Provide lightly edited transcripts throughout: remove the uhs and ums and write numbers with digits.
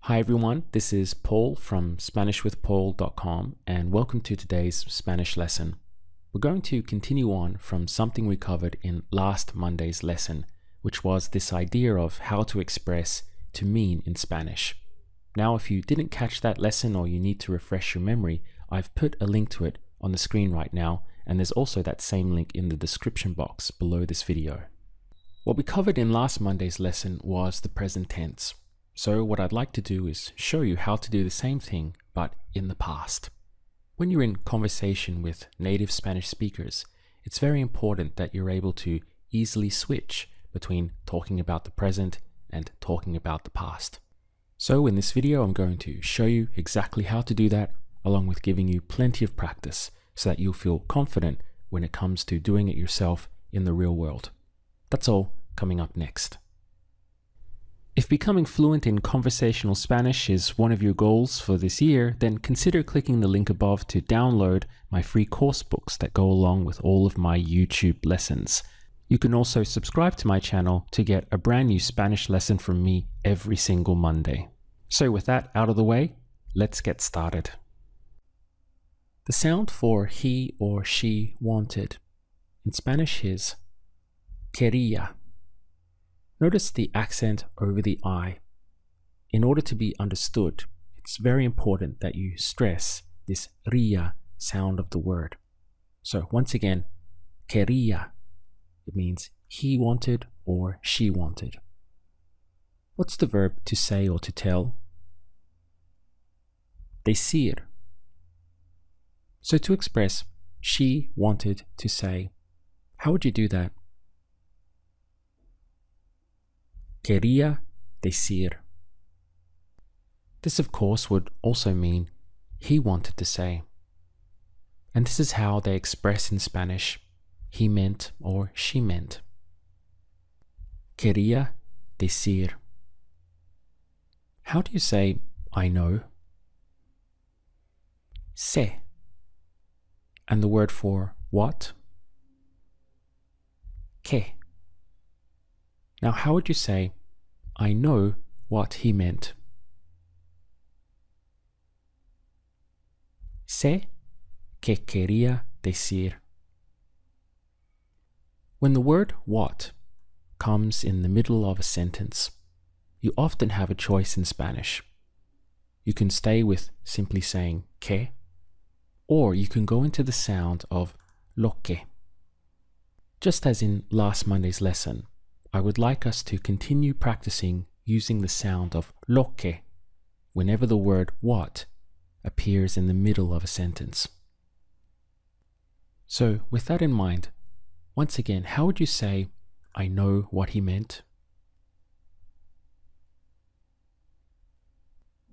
Hi everyone, this is Paul from SpanishWithPaul.com and welcome to today's Spanish lesson. We're going to continue on from something we covered in last Monday's lesson, which was this idea of how to express to mean in Spanish. Now, if you didn't catch that lesson or you need to refresh your memory, I've put a link to it on the screen right now, and there's also that same link in the description box below this video. What we covered in last Monday's lesson was the present tense. So what I'd like to do is show you how to do the same thing, but in the past. When you're in conversation with native Spanish speakers, it's very important that you're able to easily switch between talking about the present and talking about the past. So in this video, I'm going to show you exactly how to do that, along with giving you plenty of practice so that you'll feel confident when it comes to doing it yourself in the real world. That's all coming up next. If becoming fluent in conversational Spanish is one of your goals for this year, then consider clicking the link above to download my free course books that go along with all of my YouTube lessons. You can also subscribe to my channel to get a brand new Spanish lesson from me every single Monday. So with that out of the way, let's get started. The sound for he or she wanted in Spanish is quería. Notice the accent over the I. In order to be understood, it's very important that you stress this ría sound of the word. So once again, quería. It means he wanted or she wanted. What's the verb to say or to tell? Decir. So to express she wanted to say, how would you do that? Quería decir. This, of course, would also mean he wanted to say. And this is how they express in Spanish, he meant or she meant. Quería decir. How do you say, I know? Sé. And the word for what? Que. Now, how would you say, I know what he meant? Sé que quería decir. When the word what comes in the middle of a sentence, you often have a choice in Spanish. You can stay with simply saying que, or you can go into the sound of lo que. Just as in last Monday's lesson, I would like us to continue practicing using the sound of lo que whenever the word what appears in the middle of a sentence. So with that in mind, once again, how would you say, I know what he meant?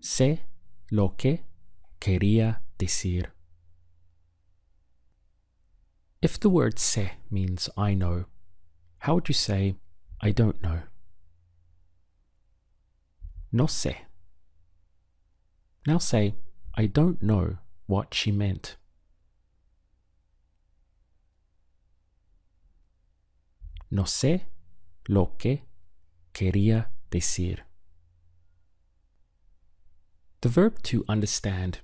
Sé lo que quería decir. If the word sé means I know, how would you say, I don't know? No sé. Now say, I don't know what she meant. No sé lo que quería decir. The verb to understand,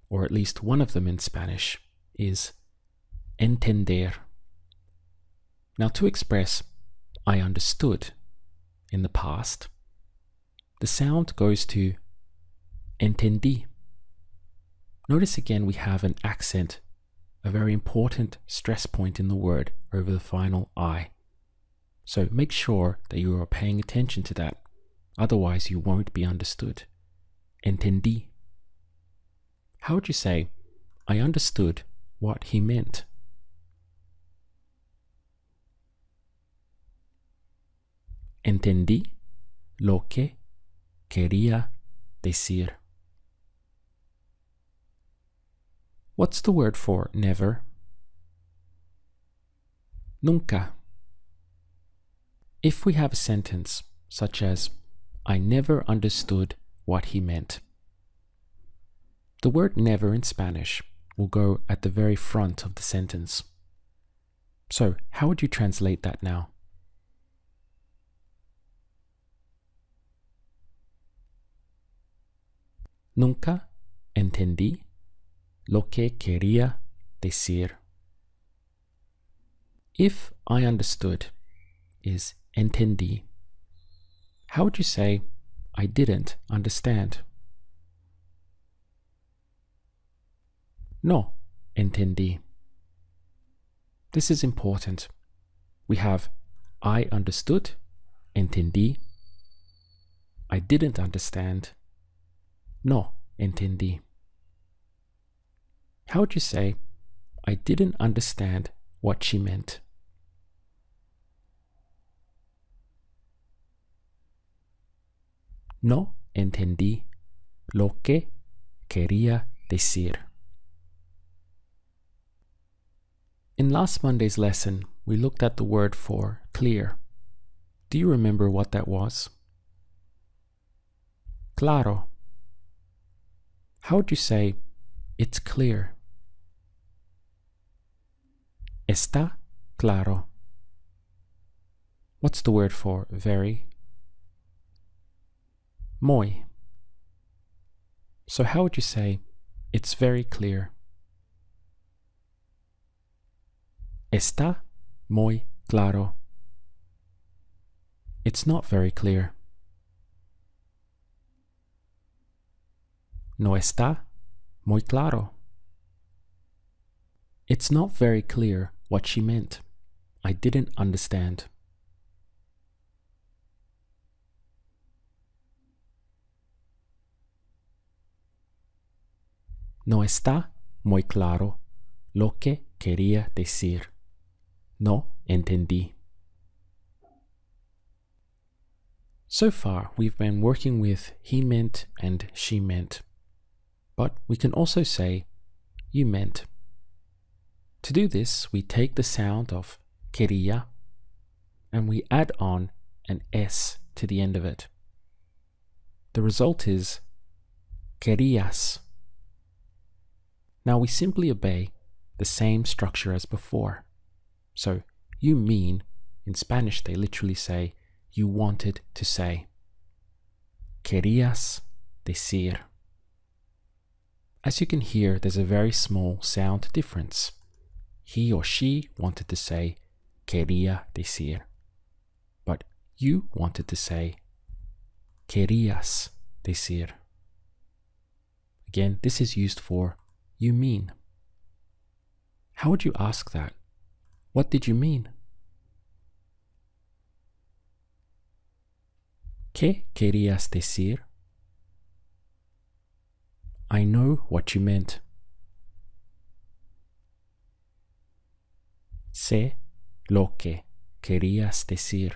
or at least one of them in Spanish, is entender. Now to express I understood in the past, the sound goes to entendí. Notice again we have an accent, a very important stress point in the word over the final I. So make sure that you are paying attention to that, otherwise you won't be understood. Entendí. How would you say, I understood what he meant? Entendí lo que quería decir. What's the word for never? Nunca. If we have a sentence such as, I never understood what he meant, the word never in Spanish will go at the very front of the sentence. So how would you translate that now? Nunca entendí lo que quería decir. If I understood is entendí, how would you say I didn't understand? No entendí. This is important. We have I understood, entendí. I didn't understand, no entendí. How would you say I didn't understand what she meant? No entendí lo que quería decir. In last Monday's lesson, we looked at the word for clear. Do you remember what that was? Claro. How would you say it's clear? Está claro. What's the word for very? Muy. So how would you say it's very clear? Está muy claro. It's not very clear. No está muy claro. It's not very clear what she meant. I didn't understand. No está muy claro lo que quería decir. No entendí. So far, we've been working with he meant and she meant. But we can also say you meant. To do this, we take the sound of quería and we add on an S to the end of it. The result is querías. Now we simply obey the same structure as before. So, you mean, in Spanish they literally say, you wanted to say. Querías decir. As you can hear, there's a very small sound difference. He or she wanted to say, quería decir. But you wanted to say, querías decir. Again, this is used for you mean. How would you ask that? What did you mean? ¿Qué querías decir? I know what you meant. Sé lo que querías decir.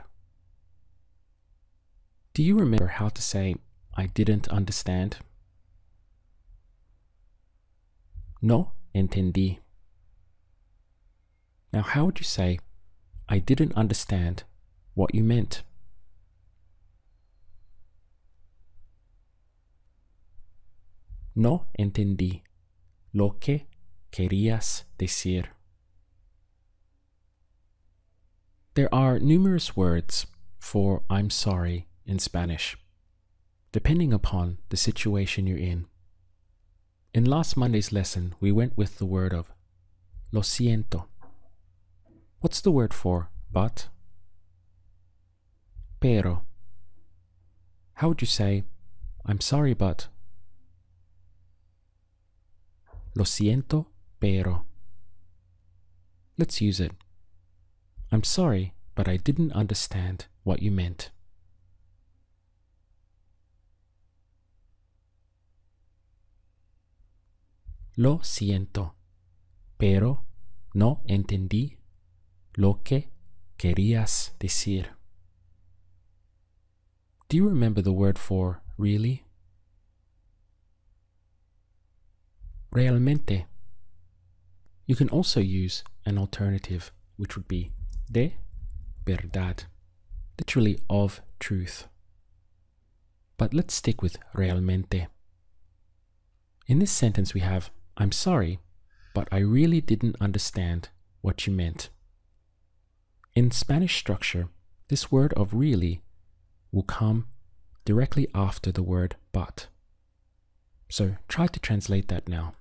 Do you remember how to say, I didn't understand? No entendí. Now, how would you say, I didn't understand what you meant? No entendí lo que querías decir. There are numerous words for I'm sorry in Spanish, depending upon the situation you're in. In last Monday's lesson, we went with the word of lo siento. What's the word for but? Pero. How would you say, I'm sorry but? Lo siento, pero. Let's use it. I'm sorry, but I didn't understand what you meant. Lo siento, pero no entendí lo que querías decir. Do you remember the word for really? Realmente. You can also use an alternative, which would be de verdad, literally of truth. But let's stick with realmente. In this sentence we have, I'm sorry, but I really didn't understand what you meant. In Spanish structure, this word of really will come directly after the word but. So try to translate that now.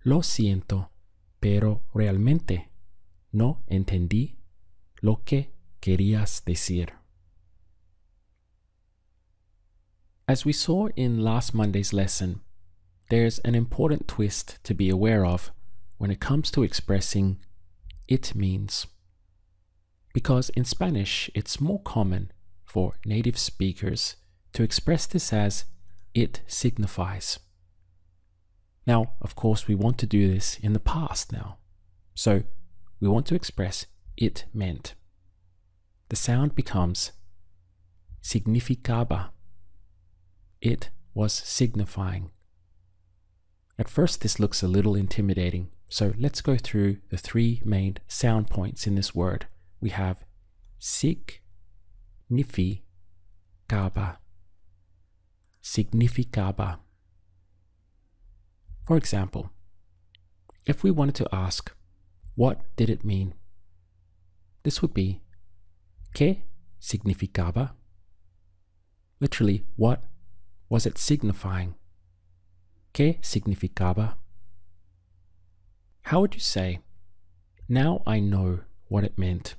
Lo siento, pero realmente no entendí lo que querías decir. As we saw in last Monday's lesson, there's an important twist to be aware of when it comes to expressing it means. Because in Spanish, it's more common for native speakers to express this as it signifies. Now, of course, we want to do this in the past now. So we want to express it meant. The sound becomes significaba. It was signifying. At first, this looks a little intimidating. So let's go through the three main sound points in this word. We have significaba. Significaba. For example, if we wanted to ask, what did it mean? This would be, ¿qué significaba? Literally, what was it signifying? ¿Qué significaba? How would you say, now I know what it meant?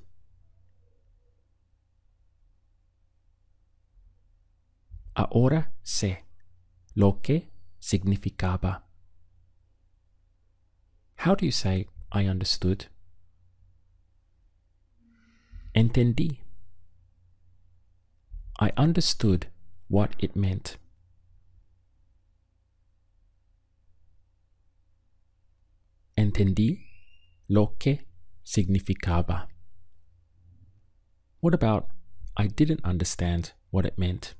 Ahora sé lo que significaba. How do you say, I understood? Entendí. I understood what it meant. Entendí lo que significaba. What about, I didn't understand what it meant?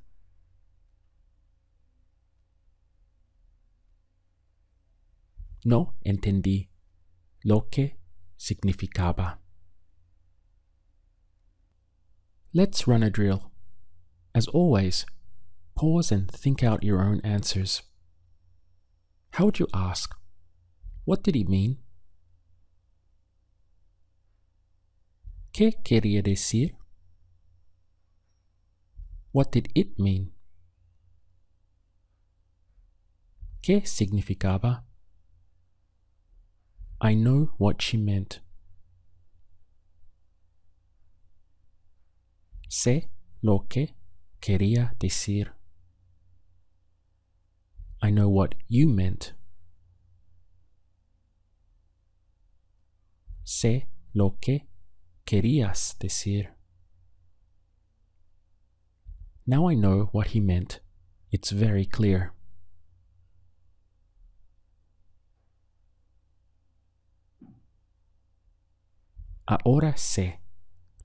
No entendí lo que significaba. Let's run a drill. As always, pause and think out your own answers. How would you ask, what did he mean? ¿Qué quería decir? What did it mean? ¿Qué significaba? I know what she meant. Sé lo que quería decir. I know what you meant. Sé lo que querías decir. Now I know what he meant. It's very clear. Ahora sé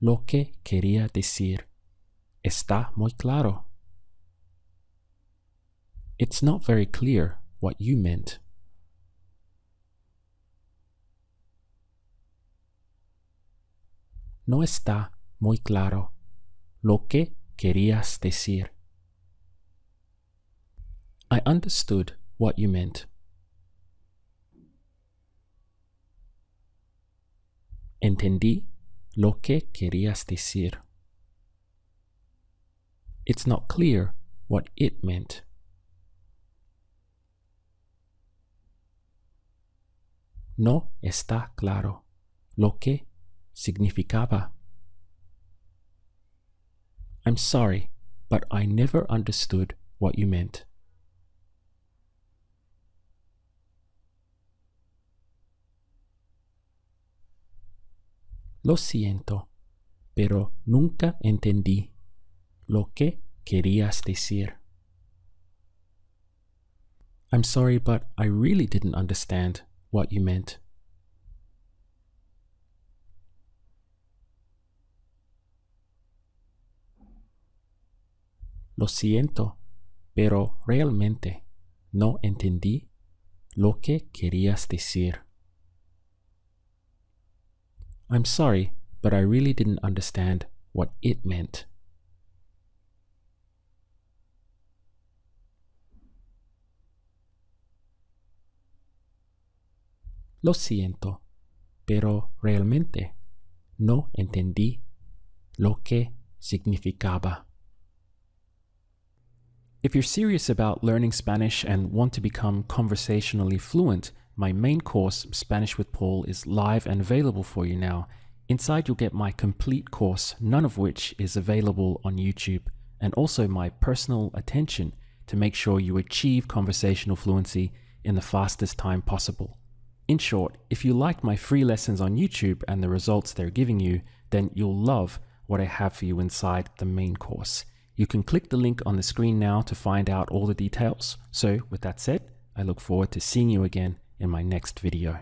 lo que quería decir. Está muy claro. It's not very clear what you meant. No está muy claro lo que querías decir. I understood what you meant. Entendí lo que querías decir. It's not clear what it meant. No está claro lo que significaba. I'm sorry, but I never understood what you meant. Lo siento, pero nunca entendí lo que querías decir. I'm sorry, but I really didn't understand what you meant. Lo siento, pero realmente no entendí lo que querías decir. I'm sorry, but I really didn't understand what it meant. Lo siento, pero realmente no entendí Lo que significaba. If you're serious about learning Spanish and want to become conversationally fluent, my main course, Spanish with Paul, is live and available for you now. Inside you'll get my complete course, none of which is available on YouTube, and also my personal attention to make sure you achieve conversational fluency in the fastest time possible. In short, if you like my free lessons on YouTube and the results they're giving you, then you'll love what I have for you inside the main course. You can click the link on the screen now to find out all the details. So with that said, I look forward to seeing you again in my next video.